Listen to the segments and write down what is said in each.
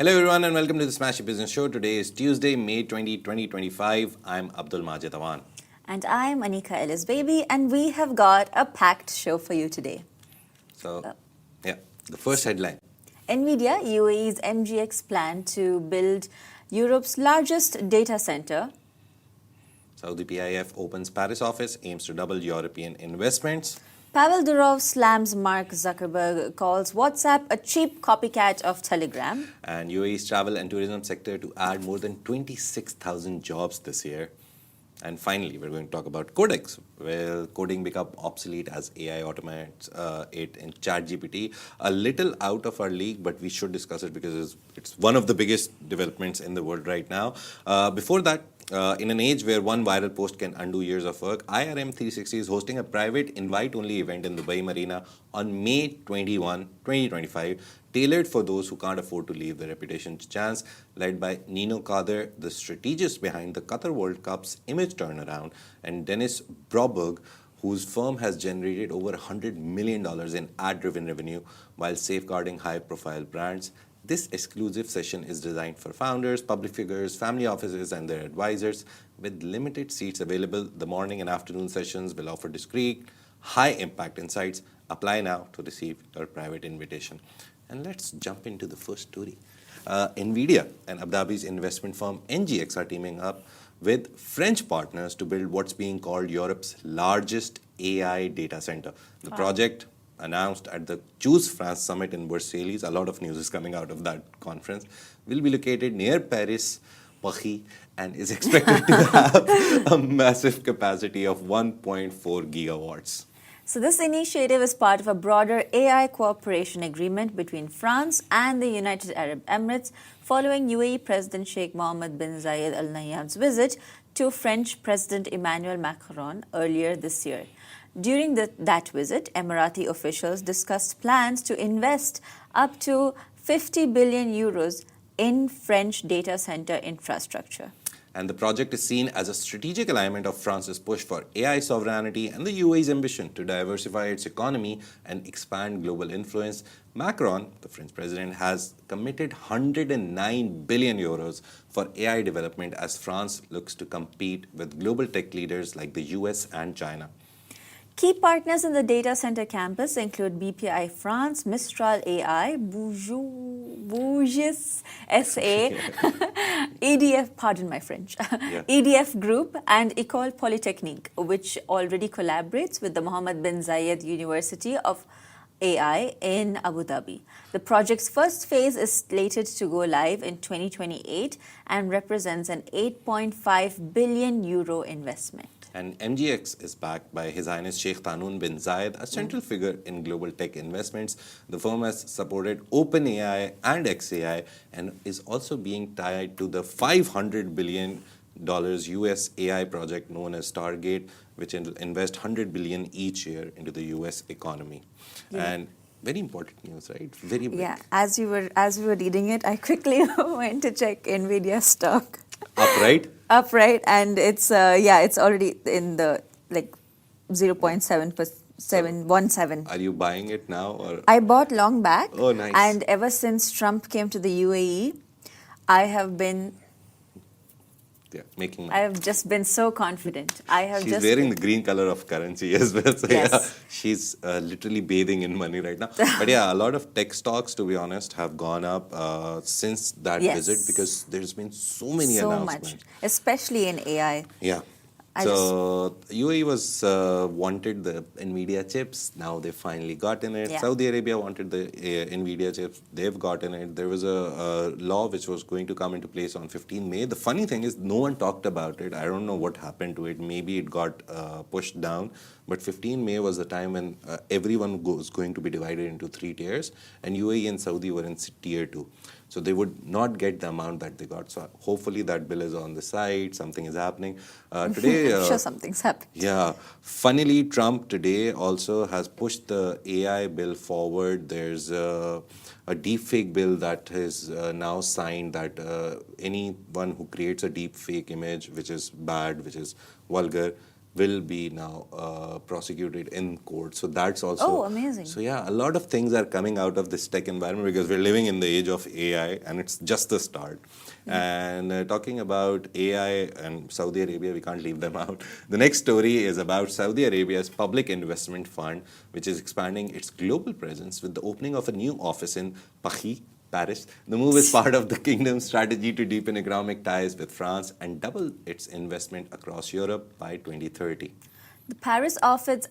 Hello everyone and welcome to the Smashy Business Show. Today is Tuesday, May 20, 2025. I'm Abdul Majid Awan. And I'm Anika Ellis Baby, and we have got a packed show for you today. The first headline. Nvidia, UAE's MGX plan to build Europe's largest data center. Saudi PIF opens Paris office, aims to double European investments. Pavel Durov slams Mark Zuckerberg, calls WhatsApp a cheap copycat of Telegram. And UAE's travel and tourism sector to add more than 26,000 jobs this year. And finally, we're going to talk about Codex. Will coding become obsolete as AI automates it in ChatGPT? A little out of our league, but we should discuss it because it's one of the biggest developments in the world right now. Before that, in an age where one viral post can undo years of work, IRM 360 is hosting a private invite-only event in Dubai Marina on May 21, 2025, tailored for those who can't afford to leave their reputation to chance, led by Nino Kader, the strategist behind the Qatar World Cup's image turnaround, and Dennis Broberg, whose firm has generated over $100 million in ad-driven revenue while safeguarding high-profile brands. This exclusive session is designed for founders, public figures, family offices, and their advisors. With limited seats available, the morning and afternoon sessions will offer discreet, high-impact insights. Apply now to receive your private invitation. And let's jump into the first story. Nvidia and Abu Dhabi's investment firm MGX are teaming up with French partners to build what's being called Europe's largest AI data center. The project, announced at the Choose France Summit in Versailles, a lot of news is coming out of that conference, will be located near Paris, and is expected to have a massive capacity of 1.4 gigawatts. So this initiative is part of a broader AI cooperation agreement between France and the United Arab Emirates following UAE President Sheikh Mohammed bin Zayed Al Nahyan's visit to French President Emmanuel Macron earlier this year. During that visit, Emirati officials discussed plans to invest up to 50 billion euros in French data center infrastructure. And the project is seen as a strategic alignment of France's push for AI sovereignty and the UAE's ambition to diversify its economy and expand global influence. Macron, the French president, has committed 109 billion euros for AI development as France looks to compete with global tech leaders like the US and China. Key partners in the data center campus include BPI France, Mistral AI, Bougis SA, EDF, pardon my French, EDF Group, and École Polytechnique, which already collaborates with the Mohammed bin Zayed University of AI in Abu Dhabi. The project's first phase is slated to go live in 2028 and represents an 8.5 billion euro investment. And MGX is backed by His Highness Sheikh Tahnoon bin Zayed, a central figure in global tech investments. The firm has supported OpenAI and XAI and is also being tied to the $500 billion US AI project known as Stargate, which will invest $100 billion each year into the US economy. Yeah. And very important news, right? Very big. Yeah, as we were reading it, I quickly went to check Nvidia stock. Up, right? Up, right? And it's it's already in the 0.717. Are you buying it now, or? I bought long back. Oh, nice. And ever since Trump came to the UAE, I have been making money. I have just been so confident. She's wearing the green color of currency as well. So yes. Yeah, she's literally bathing in money right now. But yeah, a lot of tech stocks, to be honest, have gone up since that visit because there's been so many announcements. So much, especially in AI. Yeah. So UAE was wanted the Nvidia chips. Now they finally gotten it. Yeah. Saudi Arabia wanted the Nvidia chips. They've gotten it. There was a law which was going to come into place on 15 May. The funny thing is no one talked about it. I don't know what happened to it. Maybe it got pushed down. But 15 May was the time when everyone was going to be divided into 3 tiers. And UAE and Saudi were in tier 2. So they would not get the amount that they got. So hopefully that bill is on the side. Something is happening. Today, I'm sure something's happening. Yeah. Funnily, Trump today also has pushed the AI bill forward. There's a deepfake bill that is now signed that anyone who creates a deepfake image, which is bad, which is vulgar, will be now prosecuted in court. So that's also. Oh, amazing. So yeah, a lot of things are coming out of this tech environment because we're living in the age of AI and it's just the start. And talking about AI and Saudi Arabia, we can't leave them out. The next story is about Saudi Arabia's public investment fund, which is expanding its global presence with the opening of a new office in Paris. The move is part of the kingdom's strategy to deepen economic ties with France and double its investment across Europe by 2030. The Paris office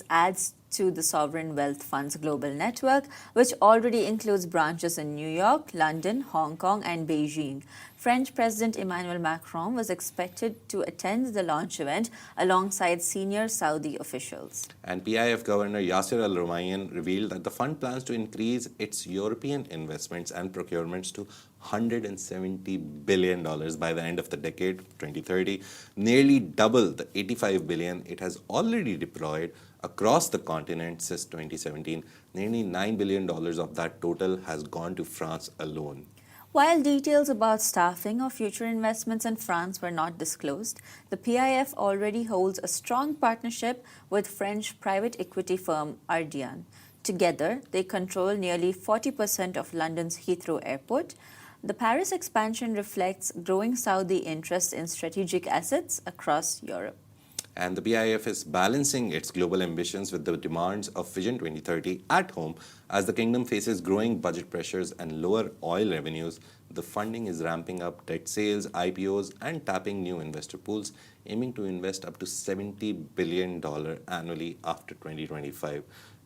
adds to the Sovereign Wealth Fund's global network, which already includes branches in New York, London, Hong Kong, and Beijing. French President Emmanuel Macron was expected to attend the launch event alongside senior Saudi officials. And PIF Governor Yasser Al Rumayyan revealed that the fund plans to increase its European investments and procurements to $170 billion by the end of the decade, 2030, nearly double the $85 billion it has already deployed across the continent since 2017. Nearly $9 billion of that total has gone to France alone. While details about staffing or future investments in France were not disclosed, the PIF already holds a strong partnership with French private equity firm Ardian. Together, they control nearly 40% of London's Heathrow Airport. The Paris expansion reflects growing Saudi interest in strategic assets across Europe. And the PIF is balancing its global ambitions with the demands of Vision 2030 at home. As the kingdom faces growing budget pressures and lower oil revenues, the funding is ramping up debt sales, IPOs, and tapping new investor pools, aiming to invest up to $70 billion annually after 2025.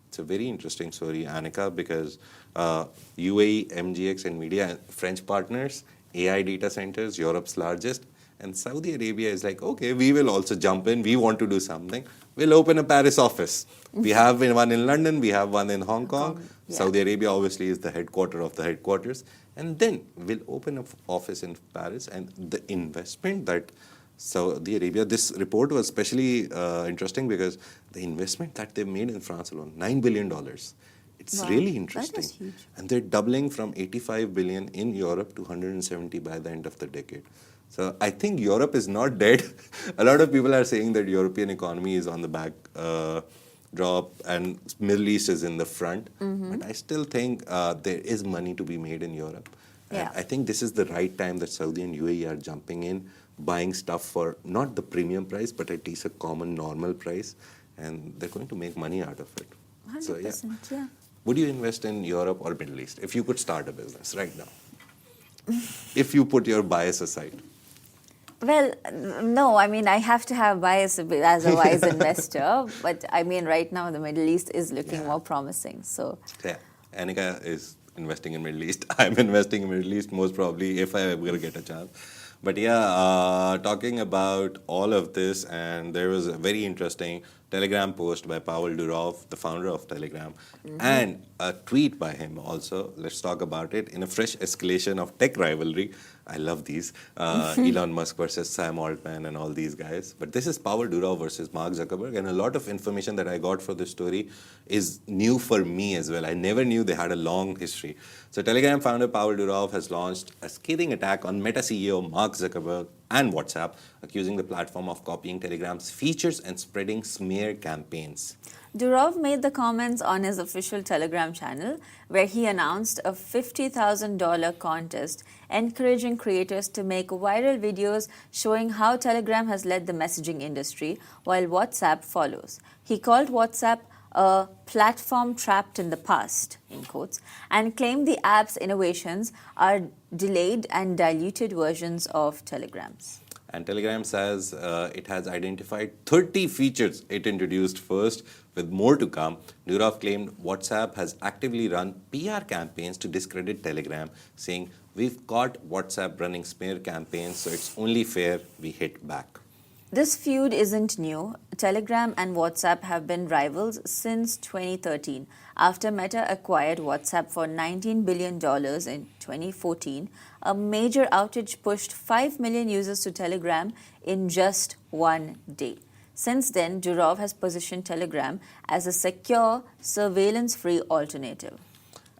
It's a very interesting story, Annika, because UAE, MGX, Nvidia, French partners, AI data centers, Europe's largest, and Saudi Arabia is like, okay, we will also jump in. We want to do something. We'll open a Paris office. We have one in London. We have one in Hong Kong. Yeah. Saudi Arabia obviously is the headquarter of the headquarters. And then we'll open an office in Paris. And the investment that Saudi Arabia, this report was especially interesting because the investment that they've made in France alone, $9 billion. It's Wow, really that interesting. is huge. And they're doubling from 85 billion in Europe to 170 by the end of the decade. So I think Europe is not dead. A lot of people are saying that European economy is on the back drop and Middle East is in the front. But I still think there is money to be made in Europe. And Yeah. I think this is the right time that Saudi and UAE are jumping in, buying stuff for not the premium price, but at least a common normal price. And they're going to make money out of it. 100%, So, yeah. Would you invest in Europe or Middle East if you could start a business right now? If you put your bias aside. Well, no, I mean, I have to have bias as a wise investor, but I mean, right now the Middle East is looking more promising. So, Yeah, Annika is investing in Middle East. I'm investing in Middle East most probably if I ever get a chance. But yeah, talking about all of this, and there was a very interesting Telegram post by Pavel Durov, the founder of Telegram, and a tweet by him also. Let's talk about it. In a fresh escalation of tech rivalry, I love these, Elon Musk versus Sam Altman and all these guys. But this is Pavel Durov versus Mark Zuckerberg, and a lot of information that I got for this story is new for me as well. I never knew they had a long history. So Telegram founder Pavel Durov has launched a scathing attack on Meta CEO Mark Zuckerberg and WhatsApp, accusing the platform of copying Telegram's features and spreading smear campaigns. Durov made the comments on his official Telegram channel, where he announced a $50,000 contest encouraging creators to make viral videos showing how Telegram has led the messaging industry, while WhatsApp follows. He called WhatsApp a platform trapped in the past, in quotes, and claimed the app's innovations are delayed and diluted versions of Telegram's. And Telegram says it has identified 30 features it introduced first, with more to come. Durov claimed WhatsApp has actively run PR campaigns to discredit Telegram, saying, "We've caught WhatsApp running smear campaigns, so it's only fair we hit back." This feud isn't new. Telegram and WhatsApp have been rivals since 2013. After Meta acquired WhatsApp for $19 billion in 2014, a major outage pushed 5 million users to Telegram in just one day. Since then, Durov has positioned Telegram as a secure, surveillance-free alternative.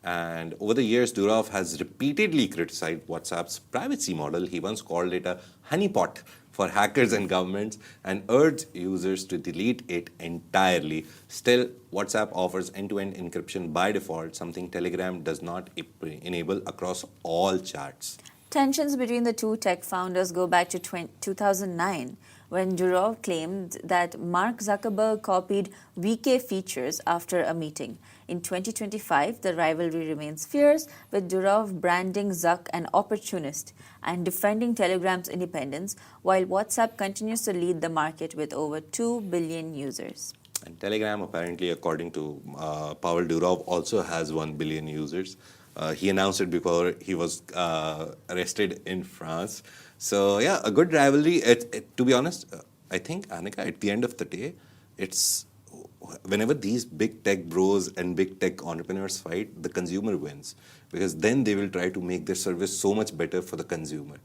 And over the years, Durov has repeatedly criticized WhatsApp's privacy model. He once called it a honeypot for hackers and governments and urged users to delete it entirely. Still, WhatsApp offers end-to-end encryption by default, something Telegram does not enable across all chats. Tensions between the two tech founders go back to 2009, when Durov claimed that Mark Zuckerberg copied VK features after a meeting. In 2025, the rivalry remains fierce, with Durov branding Zuck an opportunist and defending Telegram's independence, while WhatsApp continues to lead the market with over 2 billion users. And Telegram, apparently, according to Pavel Durov, also has 1 billion users. He announced it before he was arrested in France. So yeah, a good rivalry. To be honest, I think, Annika, at the end of the day, it's whenever these big tech bros and big tech entrepreneurs fight, the consumer wins, because then they will try to make their service so much better for the consumer.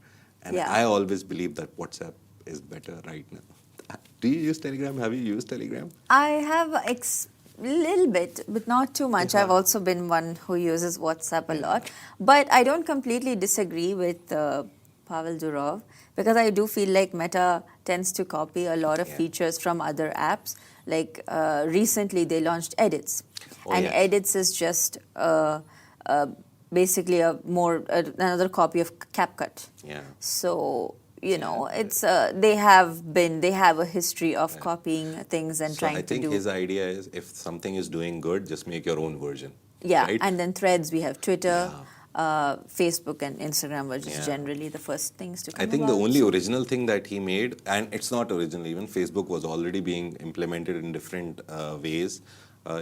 And Yeah. I always believe that WhatsApp is better right now. Do you use Telegram? Have you used Telegram? I have little bit, but not too much. Yeah. I've also been one who uses WhatsApp a lot. But I don't completely disagree with Pavel Durov, because I do feel like Meta tends to copy a lot of Yeah. features from other apps. Like recently they launched Edits. Oh, and yes. Edits is just basically another copy of CapCut. Yeah. So, you know, it's they have a history of copying things and So trying I to think do. his idea is, if something is doing good, just make your own version. Yeah, right? and then Threads, we have Twitter, Facebook and Instagram were just Yeah. generally the first things to come I think the about. only original thing that he made, and it's not original, even Facebook was already being implemented in different ways.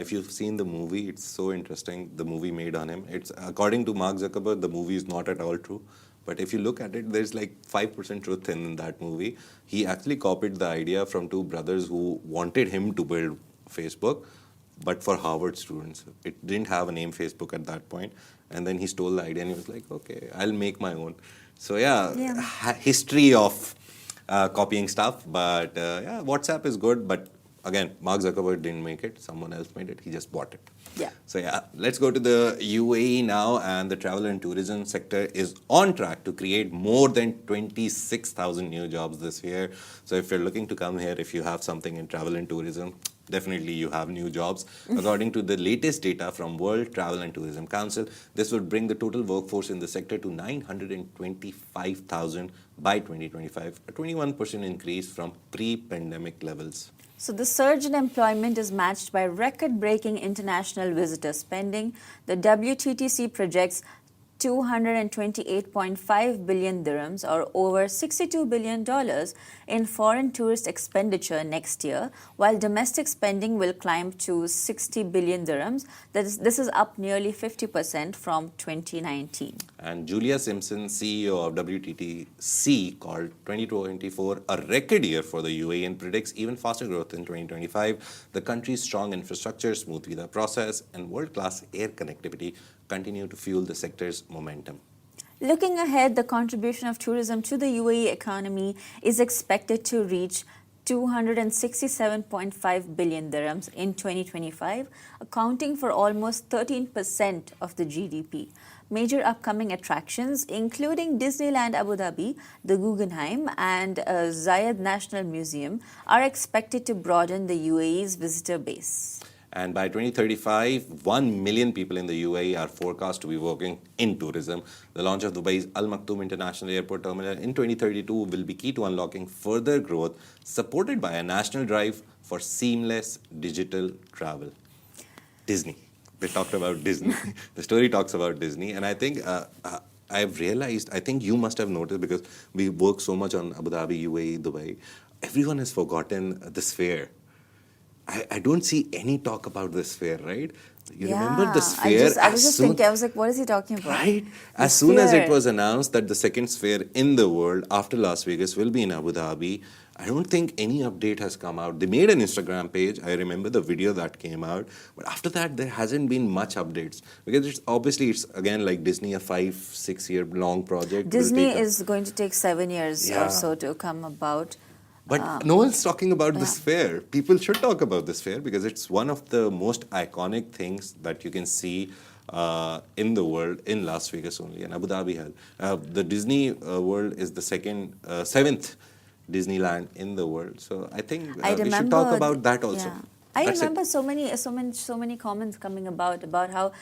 If you've seen the movie, it's so interesting, the movie made on him. It's according to Mark Zuckerberg, the movie is not at all true. But if you look at it, there's like 5% truth in that movie. He actually copied the idea from two brothers who wanted him to build Facebook, but for Harvard students. It didn't have a name Facebook at that point. And then he stole the idea and he was like, okay, I'll make my own. So yeah. History of copying stuff. But yeah, WhatsApp is good. But again, Mark Zuckerberg didn't make it. Someone else made it. He just bought it. Yeah. So yeah, let's go to the UAE now. And the travel and tourism sector is on track to create more than 26,000 new jobs this year. So if you're looking to come here, if you have something in travel and tourism, definitely you have new jobs. According to the latest data from World Travel and Tourism Council, this would bring the total workforce in the sector to 925,000 by 2025, a 21% increase from pre-pandemic levels. So the surge in employment is matched by record-breaking international visitor spending. The WTTC projects 228.5 billion dirhams, or over $62 billion in foreign tourist expenditure next year, while domestic spending will climb to 60 billion dirhams. This is up nearly 50% from 2019. And Julia Simpson, CEO of WTTC, called 2024 a record year for the UAE and predicts even faster growth in 2025. The country's strong infrastructure, smooth visa process, and world-class air connectivity continue to fuel the sector's momentum. Looking ahead, the contribution of tourism to the UAE economy is expected to reach 267.5 billion dirhams in 2025, accounting for almost 13% of the GDP. Major upcoming attractions, including Disneyland Abu Dhabi, the Guggenheim, and Zayed National Museum, are expected to broaden the UAE's visitor base. And by 2035, 1 million people in the UAE are forecast to be working in tourism. The launch of Dubai's Al Maktoum International Airport Terminal in 2032 will be key to unlocking further growth, supported by a national drive for seamless digital travel. Disney. They talked about Disney. The story talks about Disney. And I think I've realized, I think you must have noticed, because we work so much on Abu Dhabi, UAE, Dubai, everyone has forgotten the sphere. I don't see any talk about the sphere, right? You remember the sphere? I was just thinking, I was like, what is he talking about? Right? The As soon as it sphere. was announced that the second sphere in the world after Las Vegas will be in Abu Dhabi, I don't think any update has come out. They made an Instagram page. I remember the video that came out. But after that, there hasn't been much updates. Because it's again like Disney, a 5-6 year long project. Disney is going to take 7 years Yeah. or so to come about. But no one's talking about this fair. People should talk about this fair because it's one of the most iconic things that you can see in the world in Las Vegas only, and Abu Dhabi has. The Disney World is the seventh Disneyland in the world. So I think I we should talk remember about that also. Yeah. I That's it. remember so many comments coming about how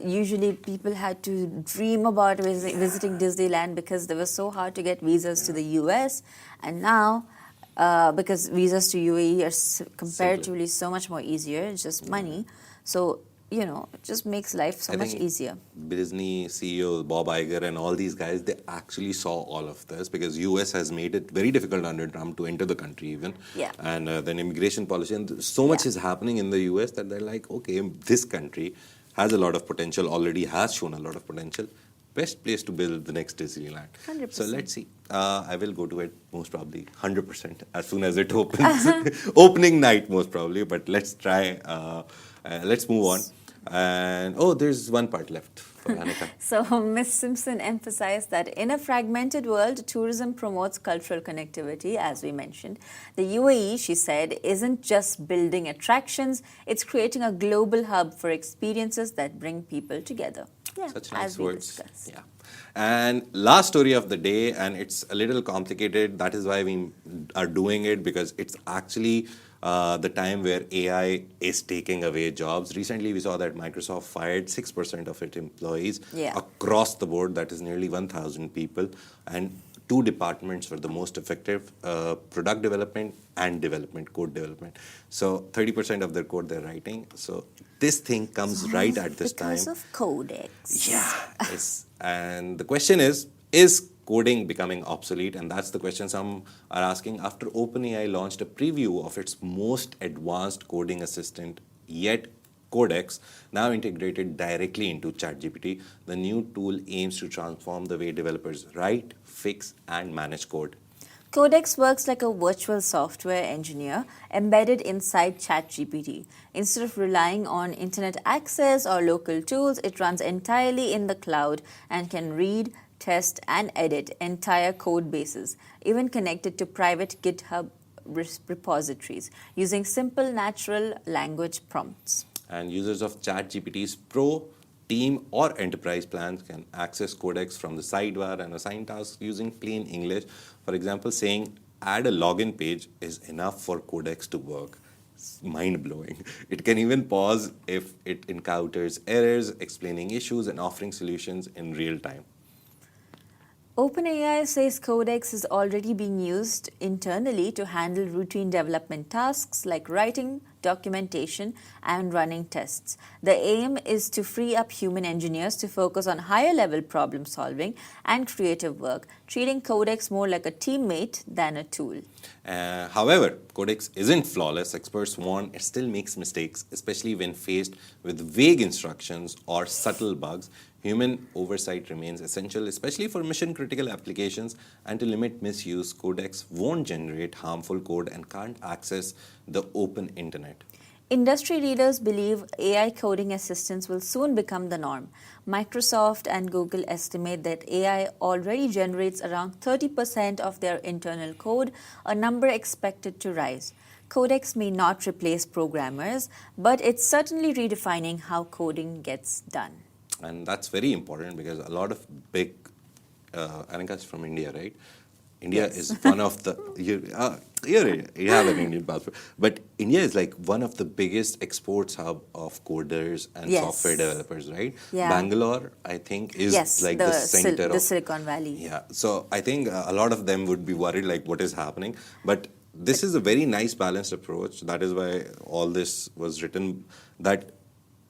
usually people had to dream about visiting Disneyland because they were so hard to get visas to the US, and now because visas to UAE are comparatively so much more easier, it's just money. So it just makes life so I much think easier. Disney CEO Bob Iger and all these guys, they actually saw all of this because US has made it very difficult under Trump to enter the country even. Yeah. And then immigration policy, and so much is happening in the US that they're like, okay, this country has a lot of potential, already has shown a lot of potential. Best place to build the next Disneyland. 100%. So let's see. I will go to it most probably 100% as soon as it opens. Opening night most probably, but let's try. Let's move on. And there's one part left for Anika. So, Ms. Simpson emphasized that in a fragmented world, tourism promotes cultural connectivity, as we mentioned. The UAE, she said, isn't just building attractions, it's creating a global hub for experiences that bring people together. Yeah, Such nice as we words. discussed. Yeah. And last story of the day, and it's a little complicated. That is why we are doing it, because it's actually the time where AI is taking away jobs. Recently, we saw that Microsoft fired 6% of its employees across the board. That is nearly 1,000 people. And two departments were the most effective, product development and code development. So 30% of their code they're writing. So this thing comes right at this time. Because of Codex. Yeah. And the question is coding becoming obsolete? And that's the question some are asking after OpenAI launched a preview of its most advanced coding assistant yet, Codex, now integrated directly into ChatGPT. The new tool aims to transform the way developers write, fix, and manage code. Codex works like a virtual software engineer embedded inside ChatGPT. Instead of relying on internet access or local tools, it runs entirely in the cloud and can read, test, and edit entire code bases, even connected to private GitHub repositories, using simple natural language prompts. And users of ChatGPT's Pro, Team, or Enterprise plans can access Codex from the sidebar and assign tasks using plain English. For example, saying add a login page is enough for Codex to work. It's mind-blowing. It can even pause if it encounters errors, explaining issues, and offering solutions in real time. OpenAI says Codex is already being used internally to handle routine development tasks like writing, documentation, and running tests. The aim is to free up human engineers to focus on higher-level problem solving and creative work, treating Codex more like a teammate than a tool. However, Codex isn't flawless. Experts warn it still makes mistakes, especially when faced with vague instructions or subtle bugs. Human oversight remains essential, especially for mission-critical applications, and to limit misuse, Codex won't generate harmful code and can't access the open internet. Industry leaders believe AI coding assistants will soon become the norm. Microsoft and Google estimate that AI already generates around 30% of their internal code, a number expected to rise. Codex may not replace programmers, but it's certainly redefining how coding gets done. And that's very important because a lot of big, Anika's from India, right? India is one of the, you have an Indian passport, but India is like one of the biggest exports hub of coders and software developers, right? Yeah. Bangalore, I think, is like the center of the Silicon Valley. Yeah, so I think a lot of them would be worried like what is happening, but this is a very nice balanced approach. That is why all this was written, that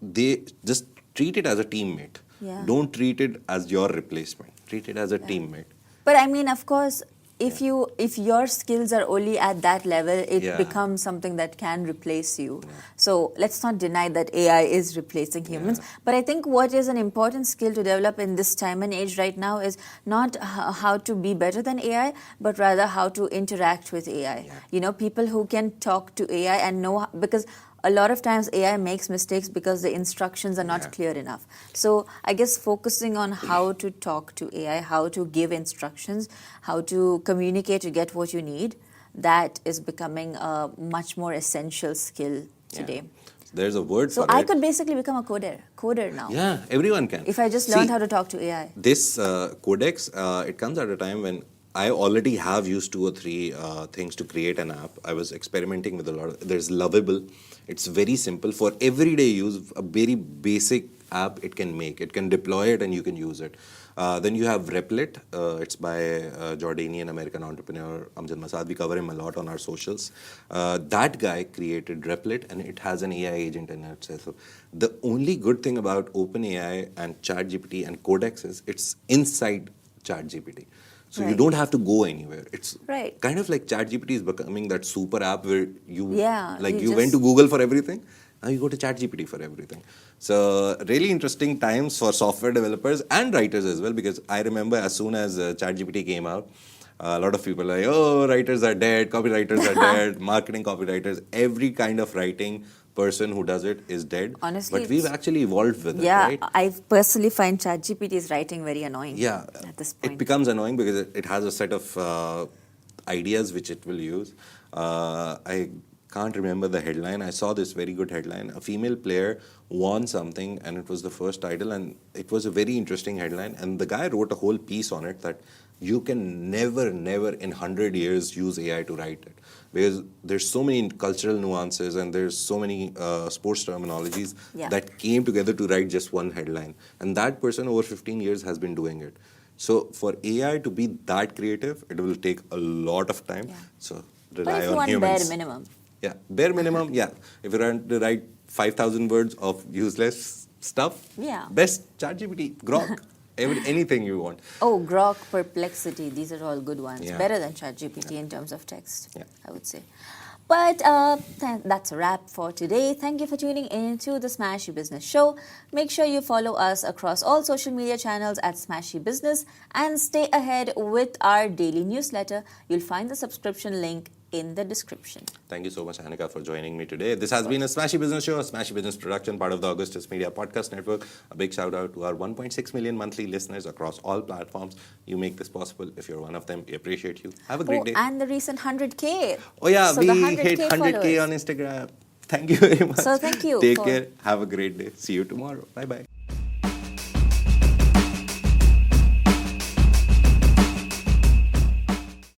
they just treat it as a teammate. Yeah. Don't treat it as your replacement. Treat it as a teammate. But I mean, of course, if your skills are only at that level, it becomes something that can replace you. Yeah. So let's not deny that AI is replacing humans. But I think what is an important skill to develop in this time and age right now is not how to be better than AI, but rather how to interact with AI. Yeah. You know, people who can talk to AI and know, because a lot of times AI makes mistakes because the instructions are not clear enough. So I guess focusing on how to talk to AI, how to give instructions, how to communicate to get what you need, that is becoming a much more essential skill today. Yeah. There's a word for it. So I could basically become a coder now. Yeah, everyone can. If I just learned how to talk to AI. This Codex, it comes at a time when I already have used 2 or 3 things to create an app. I was experimenting with a lot of, there's Lovable. It's very simple for everyday use, a very basic app it can make. It can deploy it and you can use it. Then you have Replit. It's by a Jordanian American entrepreneur, Amjad Masad. We cover him a lot on our socials. That guy created Replit and it has an AI agent in it. So the only good thing about OpenAI and ChatGPT and Codex is it's inside ChatGPT. So you don't have to go anywhere. It's kind of like ChatGPT is becoming that super app where you went to Google for everything. Now you go to ChatGPT for everything. So really interesting times for software developers and writers as well, because I remember as soon as ChatGPT came out, a lot of people are like, oh, writers are dead, copywriters are dead, marketing copywriters, every kind of writing person who does it is dead. Honestly, but we've actually evolved with it, right? I personally find ChatGPT's writing very annoying at this point. It becomes annoying because it has a set of ideas which it will use. I can't remember the headline. I saw this very good headline. A female player won something and it was the first title, and it was a very interesting headline. And the guy wrote a whole piece on it that you can never in 100 years use AI to write it. Because there's so many cultural nuances and there's so many sports terminologies that came together to write just one headline. And that person over 15 years has been doing it. So for AI to be that creative, it will take a lot of time. So rely on humans. Bare minimum. Yeah, bare minimum, If you want to write 5,000 words of useless stuff, best ChatGPT, Grok, anything you want. Oh, Grok, Perplexity, these are all good ones. Better than ChatGPT in terms of text, I would say. But that's a wrap for today. Thank you for tuning in to the Smashy Business Show. Make sure you follow us across all social media channels at Smashy Business and stay ahead with our daily newsletter. You'll find the subscription link in the description. Thank you so much, Anika, for joining me today. This has been a Smashy Business Show, a Smashy Business production, part of the Augustus Media Podcast Network. A big shout out to our 1.6 million monthly listeners across all platforms. You make this possible. If you're one of them, we appreciate you. Have a great day. And the recent 100K. Oh yeah, so we hit 100K on Instagram. Thank you very much. So thank you. Take care. Have a great day. See you tomorrow. Bye-bye.